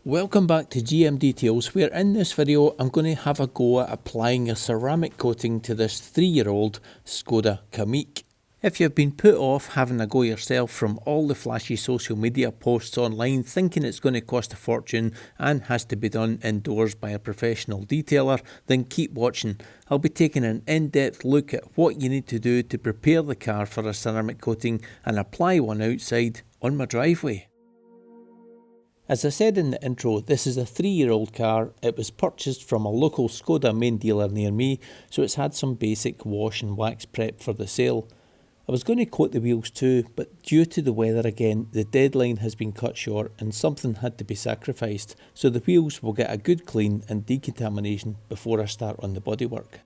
Welcome back to GM Details, where in this video I'm going to have a go at applying a ceramic coating to this 3-year-old Skoda Kamiq. If you've been put off having a go yourself from all the flashy social media posts online thinking it's going to cost a fortune and has to be done indoors by a professional detailer, then keep watching. I'll be taking an in-depth look at what you need to do to prepare the car for a ceramic coating and apply one outside on my driveway. As I said in the intro, this is a 3-year-old car. It was purchased from a local Skoda main dealer near me, so it's had some basic wash and wax prep for the sale. I was going to coat the wheels too, but due to the weather again, the deadline has been cut short and something had to be sacrificed, so the wheels will get a good clean and decontamination before I start on the bodywork.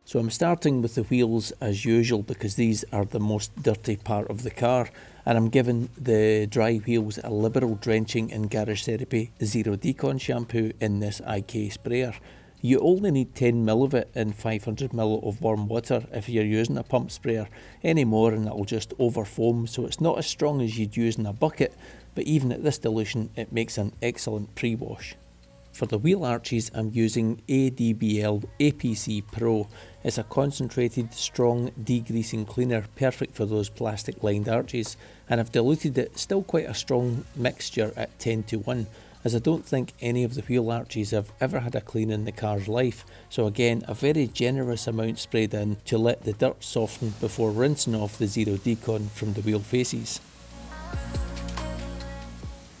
So I'm starting with the wheels as usual because these are the most dirty part of the car, and I'm giving the dry wheels a liberal drenching in Garage Therapy Zero Decon shampoo in this IK sprayer. You only need 10ml of it in 500ml of warm water if you're using a pump sprayer. Any more and it'll just over foam, so it's not as strong as you'd use in a bucket, but even at this dilution it makes an excellent pre-wash. For the wheel arches I'm using ADBL APC Pro. It's a concentrated, strong degreasing cleaner, perfect for those plastic lined arches, and I've diluted it, still quite a strong mixture at 10:1, as I don't think any of the wheel arches have ever had a clean in the car's life, so again a very generous amount sprayed in to let the dirt soften before rinsing off the Zero Decon from the wheel faces.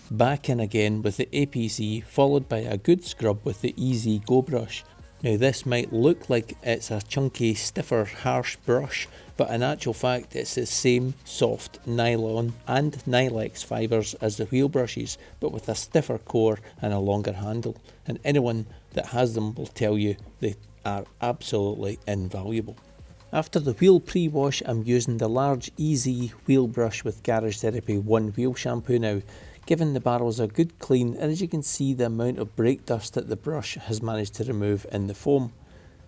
Back in again with the APC, followed by a good scrub with the Easy Go brush. Now this might look like it's a chunky, stiffer, harsh brush, but in actual fact it's the same soft nylon and Nylex fibres as the wheel brushes, but with a stiffer core and a longer handle, and anyone that has them will tell you they are absolutely invaluable. After the wheel pre-wash I'm using the large Easy wheel brush with Garage Therapy One Wheel shampoo now, giving the barrels a good clean, and as you can see the amount of brake dust that the brush has managed to remove in the foam.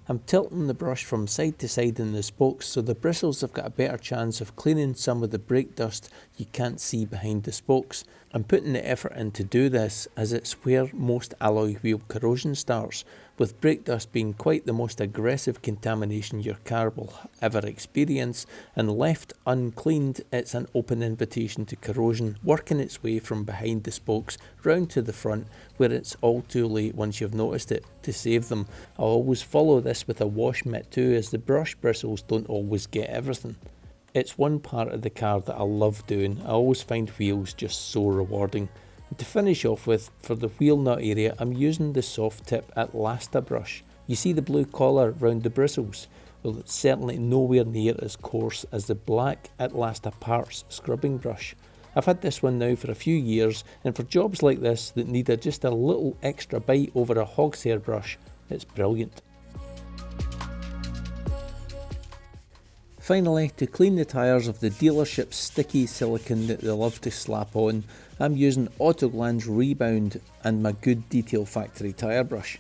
I'm tilting the brush from side to side in the spokes so the bristles have got a better chance of cleaning some of the brake dust you can't see behind the spokes. I'm putting the effort in to do this as it's where most alloy wheel corrosion starts, with brake dust being quite the most aggressive contamination your car will ever experience, and left uncleaned it's an open invitation to corrosion, working its way from behind the spokes round to the front, where it's all too late once you've noticed it to save them. I always follow this with a wash mitt too, as the brush bristles don't always get everything. It's one part of the car that I love doing. I always find wheels just so rewarding. And to finish off with, for the wheel nut area I'm using the soft tip Atlasta brush. You see the blue collar round the bristles? Well, it's certainly nowhere near as coarse as the black Atlasta Parts scrubbing brush. I've had this one now for a few years, and for jobs like this that need just a little extra bite over a hogshair brush, it's brilliant. Finally, to clean the tyres of the dealership's sticky silicone that they love to slap on, I'm using Autoglan's Rebound and my Good Detail Factory tyre brush.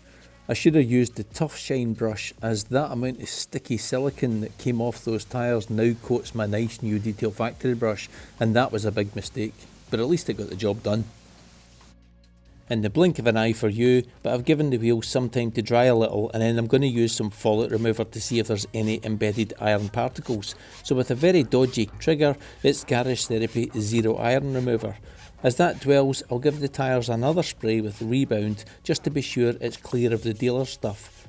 I should have used the Tough Shine brush, as that amount of sticky silicone that came off those tyres now coats my nice new Detail Factory brush, and that was a big mistake, but at least it got the job done. In the blink of an eye for you, but I've given the wheels some time to dry a little, and then I'm going to use some fallout remover to see if there's any embedded iron particles. So with a very dodgy trigger, it's Garage Therapy Zero Iron Remover. As that dwells, I'll give the tyres another spray with Rebound just to be sure it's clear of the dealer stuff.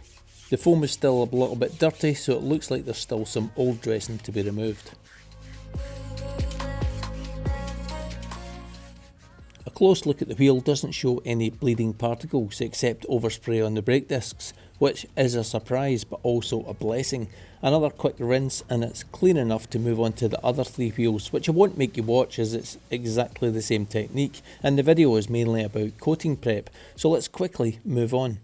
The foam is still a little bit dirty, so it looks like there's still some old dressing to be removed. A close look at the wheel doesn't show any bleeding particles except overspray on the brake discs, which is a surprise but also a blessing. Another quick rinse and it's clean enough to move on to the other 3 wheels, which I won't make you watch as it's exactly the same technique and the video is mainly about coating prep, so let's quickly move on.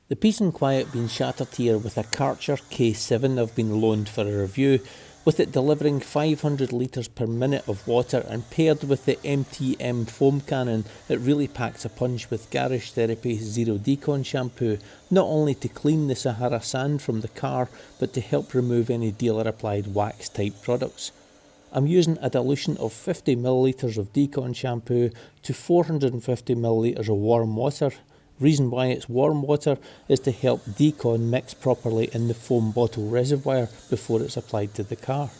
The peace and quiet being shattered here with a Karcher K7 I've been loaned for a review. With it delivering 500 litres per minute of water and paired with the MTM foam cannon, it really packs a punch with Garage Therapy Zero Decon shampoo, not only to clean the Sahara sand from the car, but to help remove any dealer applied wax type products. I'm using a dilution of 50ml of Decon shampoo to 450ml of warm water. Reason why it's warm water is to help Decon mix properly in the foam bottle reservoir before it's applied to the car.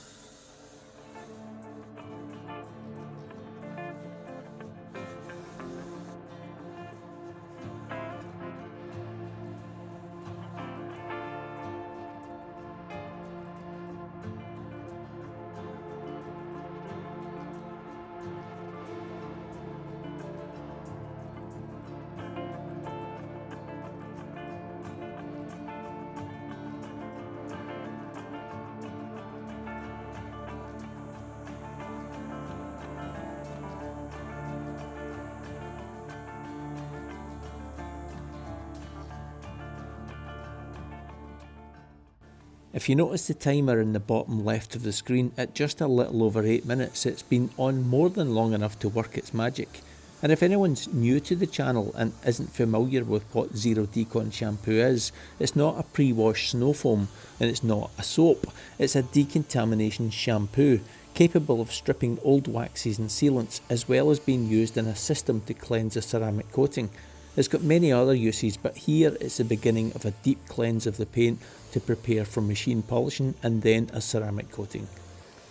If you notice the timer in the bottom left of the screen, at just a little over 8 minutes, it's been on more than long enough to work its magic. And if anyone's new to the channel and isn't familiar with what Zero Decon shampoo is, it's not a pre-wash Snowfoam and it's not a soap, it's a decontamination shampoo, capable of stripping old waxes and sealants, as well as being used in a system to cleanse a ceramic coating. It's got many other uses, but here it's the beginning of a deep cleanse of the paint to prepare for machine polishing and then a ceramic coating.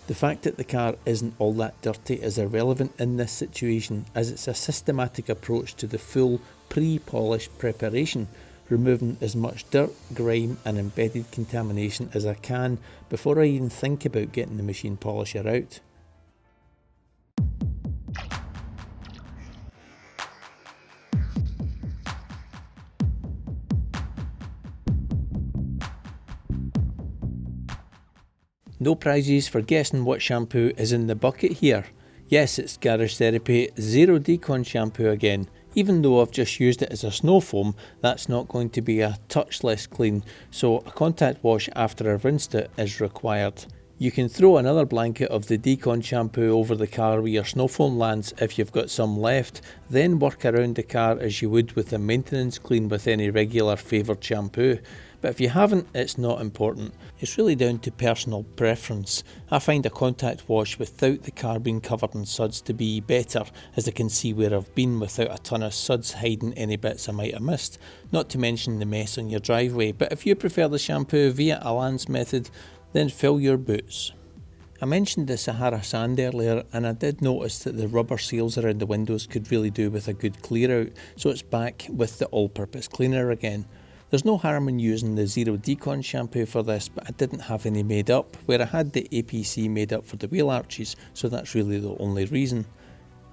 The fact that the car isn't all that dirty is irrelevant in this situation, as it's a systematic approach to the full pre-polish preparation, removing as much dirt, grime and embedded contamination as I can before I even think about getting the machine polisher out. No prizes for guessing what shampoo is in the bucket here. Yes, it's Garage Therapy Zero Decon shampoo again. Even though I've just used it as a Snowfoam, that's not going to be a touch less clean, so a contact wash after I've rinsed it is required. You can throw another blanket of the Decon shampoo over the car where your Snowfoam lands if you've got some left, then work around the car as you would with a maintenance clean with any regular favoured shampoo. But if you haven't, it's not important. It's really down to personal preference. I find a contact wash without the car being covered in suds to be better, as I can see where I've been without a ton of suds hiding any bits I might have missed, not to mention the mess on your driveway. But if you prefer the shampoo via a Lance method, then fill your boots. I mentioned the Sahara sand earlier, and I did notice that the rubber seals around the windows could really do with a good clear out, so it's back with the all-purpose cleaner again. There's no harm in using the Zero Decon shampoo for this, but I didn't have any made up, where I had the APC made up for the wheel arches, so that's really the only reason.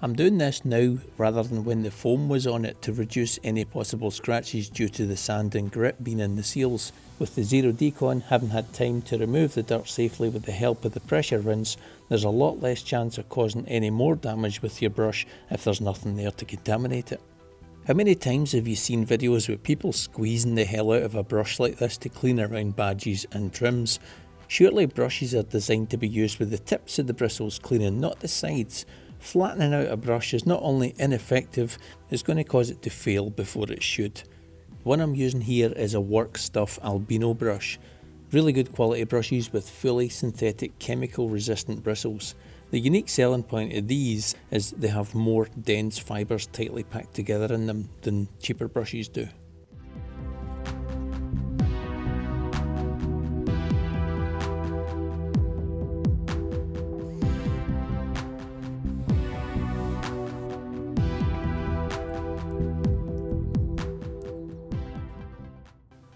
I'm doing this now rather than when the foam was on it to reduce any possible scratches due to the sand and grit being in the seals. With the Zero Decon having had time to remove the dirt safely with the help of the pressure rinse, there's a lot less chance of causing any more damage with your brush if there's nothing there to contaminate it. How many times have you seen videos with people squeezing the hell out of a brush like this to clean around badges and trims? Surely brushes are designed to be used with the tips of the bristles cleaning, not the sides. Flattening out a brush is not only ineffective, it's going to cause it to fail before it should. The one I'm using here is a Work Stuff albino brush. Really good quality brushes with fully synthetic chemical resistant bristles. The unique selling point of these is they have more dense fibres tightly packed together in them than cheaper brushes do.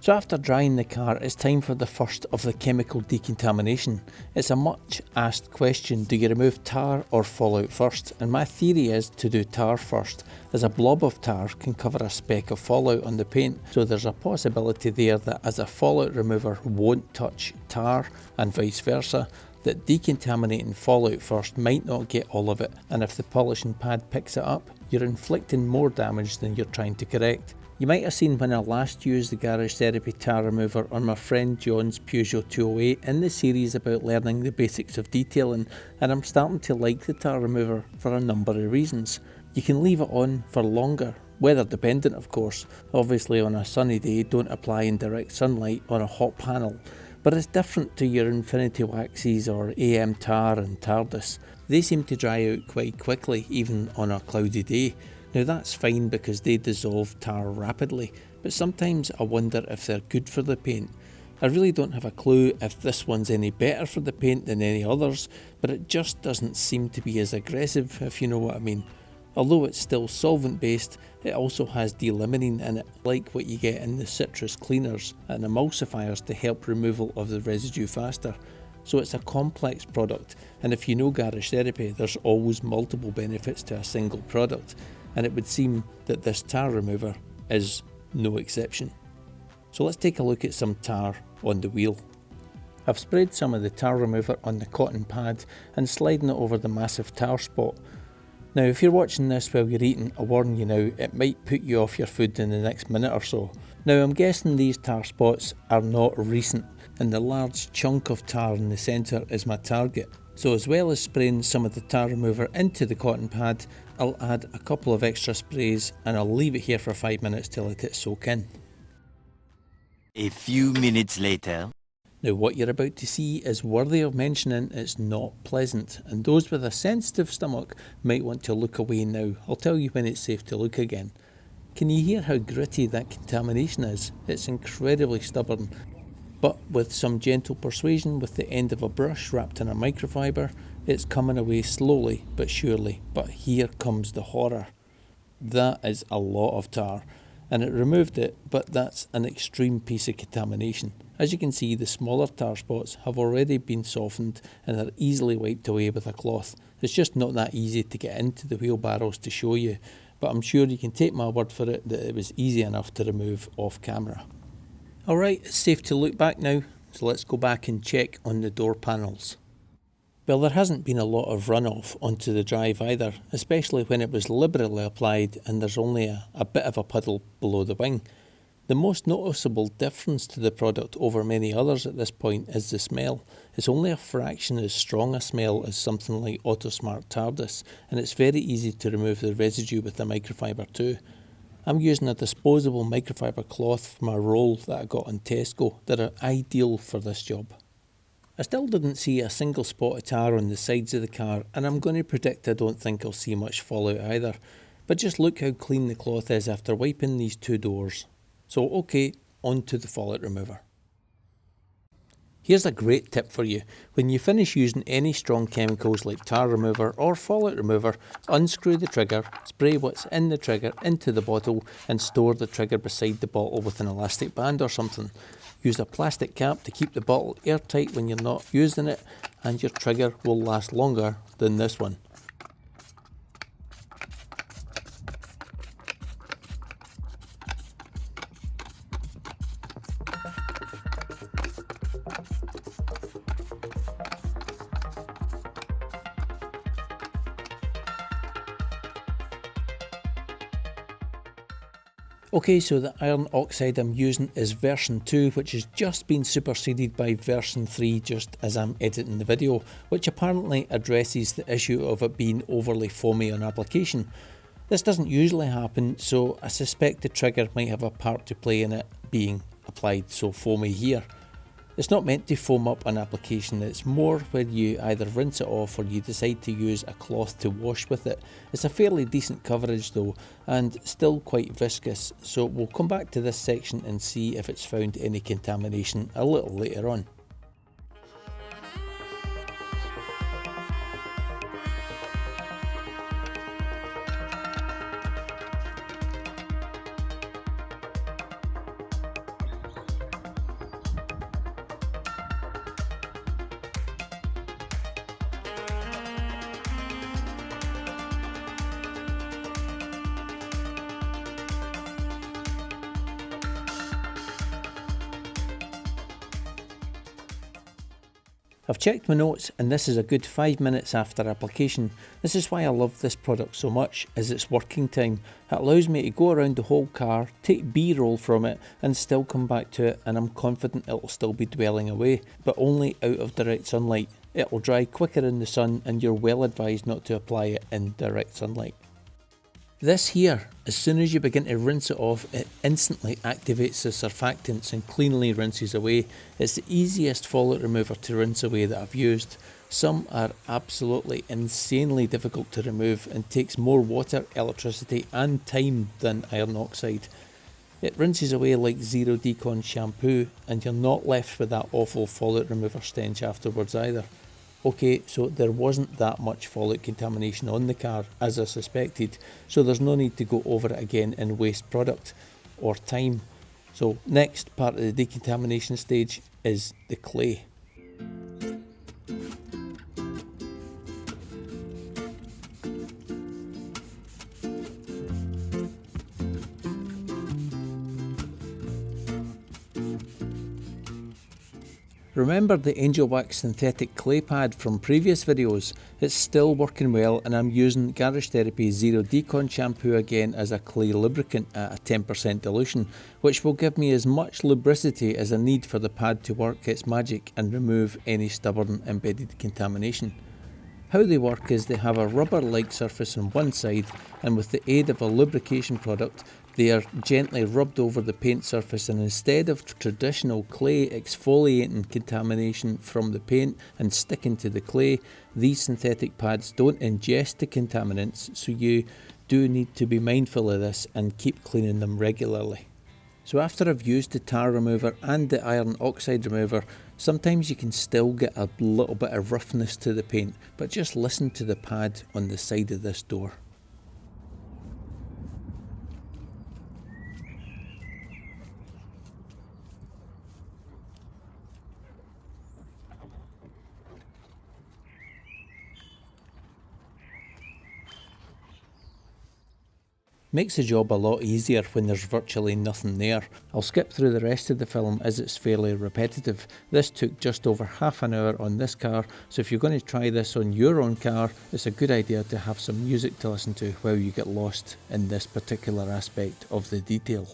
So after drying the car, it's time for the first of the chemical decontamination. It's a much asked question, do you remove tar or fallout first? And my theory is to do tar first, as a blob of tar can cover a speck of fallout on the paint, so there's a possibility there that as a fallout remover won't touch tar and vice versa, that decontaminating fallout first might not get all of it, and if the polishing pad picks it up, you're inflicting more damage than you're trying to correct. You might have seen when I last used the Garage Therapy tar remover on my friend John's Peugeot 208 in the series about learning the basics of detailing, and I'm starting to like the tar remover for a number of reasons. You can leave it on for longer, weather dependent of course. Obviously on a sunny day don't apply in direct sunlight on a hot panel, but it's different to your Infinity Waxes or AM Tar and Tardis. They seem to dry out quite quickly even on a cloudy day. Now that's fine because they dissolve tar rapidly, but sometimes I wonder if they're good for the paint. I really don't have a clue if this one's any better for the paint than any others, but it just doesn't seem to be as aggressive, if you know what I mean. Although it's still solvent based, it also has delimonene in it, like what you get in the citrus cleaners and emulsifiers to help removal of the residue faster. So it's a complex product, and if you know Garage Therapy, there's always multiple benefits to a single product, and it would seem that this tar remover is no exception. So let's take a look at some tar on the wheel. I've sprayed some of the tar remover on the cotton pad and sliding it over the massive tar spot. Now if you're watching this while you're eating, I warn you now, it might put you off your food in the next minute or so. Now I'm guessing these tar spots are not recent, and the large chunk of tar in the centre is my target. So as well as spraying some of the tar remover into the cotton pad, I'll add a couple of extra sprays and I'll leave it here for 5 minutes to let it soak in. A few minutes later. Now what you're about to see is worthy of mentioning. It's not pleasant, and those with a sensitive stomach might want to look away now. I'll tell you when it's safe to look again. Can you hear how gritty that contamination is? It's incredibly stubborn. But with some gentle persuasion with the end of a brush wrapped in a microfiber, it's coming away slowly but surely. But here comes the horror. That is a lot of tar, and it removed it, but that's an extreme piece of contamination. As you can see, the smaller tar spots have already been softened and are easily wiped away with a cloth. It's just not that easy to get into the wheelbarrows to show you, but I'm sure you can take my word for it that it was easy enough to remove off camera. Alright, it's safe to look back now, so let's go back and check on the door panels. Well, there hasn't been a lot of runoff onto the drive either, especially when it was liberally applied and there's only a bit of a puddle below the wing. The most noticeable difference to the product over many others at this point is the smell. It's only a fraction as strong a smell as something like Autosmart Tardis, and it's very easy to remove the residue with the microfiber too. I'm using a disposable microfiber cloth from a roll that I got on Tesco that are ideal for this job. I still didn't see a single spot of tar on the sides of the car, and I'm going to predict I don't think I'll see much fallout either. But just look how clean the cloth is after wiping these two doors. So okay, on to the fallout remover. Here's a great tip for you. When you finish using any strong chemicals like tar remover or fallout remover, unscrew the trigger, spray what's in the trigger into the bottle and store the trigger beside the bottle with an elastic band or something. Use a plastic cap to keep the bottle airtight when you're not using it, and your trigger will last longer than this one. Okay, so the iron oxide I'm using is version 2, which has just been superseded by version 3 just as I'm editing the video, which apparently addresses the issue of it being overly foamy on application. This doesn't usually happen, so I suspect the trigger might have a part to play in it being applied so foamy here. It's not meant to foam up on application, it's more when you either rinse it off or you decide to use a cloth to wash with it. It's a fairly decent coverage though, and still quite viscous, so we'll come back to this section and see if it's found any contamination a little later on. I've checked my notes and this is a good 5 minutes after application. This is why I love this product so much, is its working time. It allows me to go around the whole car, take B-roll from it and still come back to it, and I'm confident it will still be dwelling away, but only out of direct sunlight. It will dry quicker in the sun and you're well advised not to apply it in direct sunlight. This here, as soon as you begin to rinse it off, it instantly activates the surfactants and cleanly rinses away. It's the easiest foliate remover to rinse away that I've used. Some are absolutely insanely difficult to remove and takes more water, electricity and time than iron oxide. It rinses away like zero decon shampoo and you're not left with that awful foliate remover stench afterwards either. Okay, so there wasn't that much foliate contamination on the car as I suspected, so there's no need to go over it again and waste product or time. So next part of the decontamination stage is the clay. Remember the Angel Wax synthetic clay pad from previous videos? It's still working well and I'm using Garage Therapy Zero Decon shampoo again as a clay lubricant at a 10% dilution, which will give me as much lubricity as I need for the pad to work its magic and remove any stubborn embedded contamination. How they work is they have a rubber-like surface on one side, and with the aid of a lubrication product they are gently rubbed over the paint surface, and instead of traditional clay exfoliating contamination from the paint and sticking to the clay, these synthetic pads don't ingest the contaminants, so you do need to be mindful of this and keep cleaning them regularly. So after I've used the tar remover and the iron oxide remover, sometimes you can still get a little bit of roughness to the paint, but just listen to the pad on the side of this door. Makes the job a lot easier when there's virtually nothing there. I'll skip through the rest of the film as it's fairly repetitive. This took just over half an hour on this car, so if you're going to try this on your own car, it's a good idea to have some music to listen to while you get lost in this particular aspect of the detail.